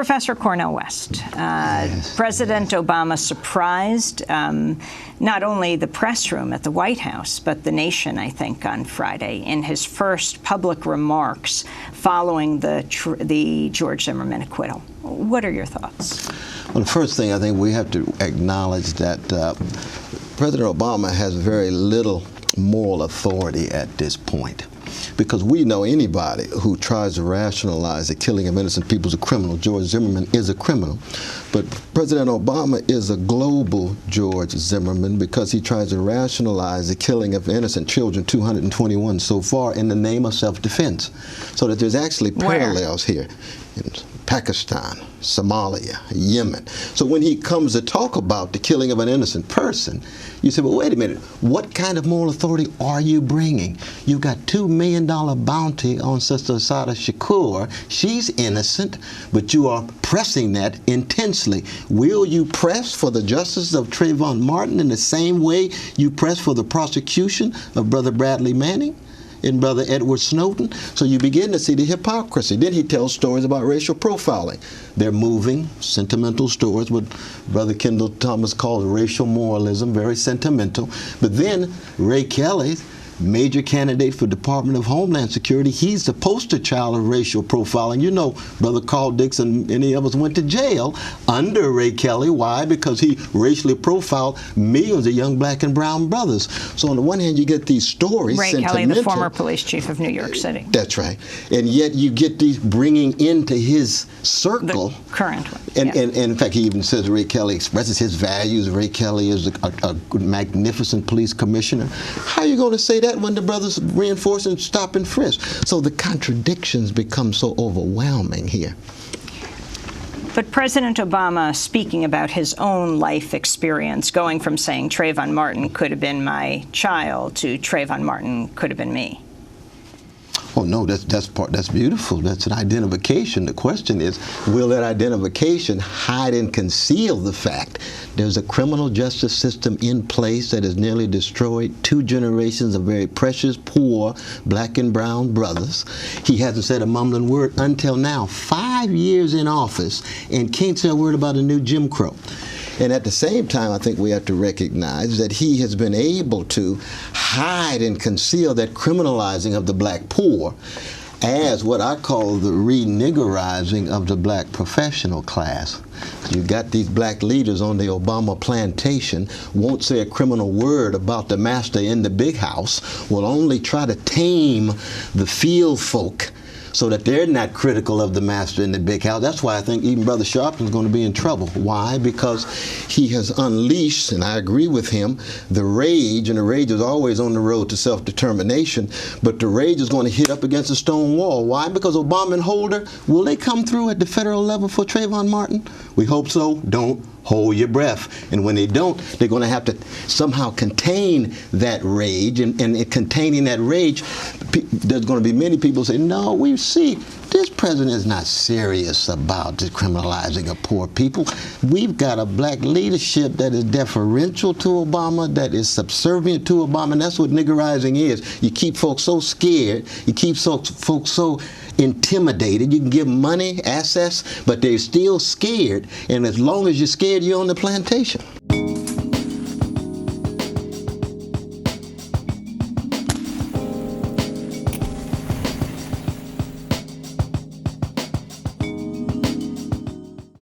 Professor Cornel West, Yes. President Obama surprised not only the press room at the White House, but the nation, I think, on Friday in his first public remarks following the George Zimmerman acquittal. What are your thoughts? Well, the first thing I think we have to acknowledge that President Obama has very little moral authority at this point. Because we know anybody who tries to rationalize the killing of innocent people is a criminal. George Zimmerman is a criminal. But President Obama is a global George Zimmerman because he tries to rationalize the killing of innocent children, 221 so far, in the name of self-defense. So that there's actually parallels here. In Pakistan, Somalia, Yemen. So when he comes to talk about the killing of an innocent person, you say, well, wait a minute, what kind of moral authority are you bringing? You've got $2 million bounty on Sister Assata Shakur. She's innocent, but you are pressing that intensely. Will you press for the justice of Trayvon Martin in the same way you press for the prosecution of Brother Bradley Manning and Brother Edward Snowden? So you begin to see the hypocrisy. Then he tells stories about racial profiling. They're moving, sentimental stories, what Brother Kendall Thomas calls racial moralism, very sentimental. But then Ray Kelly, major candidate for Department of Homeland Security, he's the poster child of racial profiling. You know, Brother Carl Dixon, any of us went to jail under Ray Kelly. Why? Because he racially profiled millions of young black and brown brothers. So on the one hand, you get these stories, Ray Kelly, the former police chief of New York City. That's right. And yet you get these bringing into his circle. The current one. And in fact, he even says Ray Kelly expresses his values. Ray Kelly is a magnificent police commissioner. How are you going to say that when the brothers reinforce and stop and frisk? So the contradictions become so overwhelming here. But President Obama, speaking about his own life experience, going from saying Trayvon Martin could have been my child to Trayvon Martin could have been me. Oh no, that's beautiful. That's an identification. The question is, will that identification hide and conceal the fact there's a criminal justice system in place that has nearly destroyed 2 generations of very precious, poor black and brown brothers? He hasn't said a mumbling word until now, 5 years in office, and can't say a word about a new Jim Crow. And at the same time, I think we have to recognize that he has been able to hide and conceal that criminalizing of the black poor as what I call the re-niggerizing of the black professional class. You got these black leaders on the Obama plantation, won't say a criminal word about the master in the big house, will only try to tame the field folk so that they're not critical of the master in the big house. That's why I think even Brother Sharpton's going to be in trouble. Why? Because he has unleashed, and I agree with him, the rage, and the rage is always on the road to self-determination, but the rage is going to hit up against a stone wall. Why? Because Obama and Holder, will they come through at the federal level for Trayvon Martin? We hope so. Don't hold your breath. And when they don't, they're going to have to somehow contain that rage. And containing that rage, there's going to be many people say, no, we see this president is not serious about decriminalizing of poor people. We've got a black leadership that is deferential to Obama, that is subservient to Obama, and that's what niggerizing is. You keep folks so scared, you keep folks so intimidated. You can give them money, assets, but they're still scared, and as long as you're scared, you're on the plantation.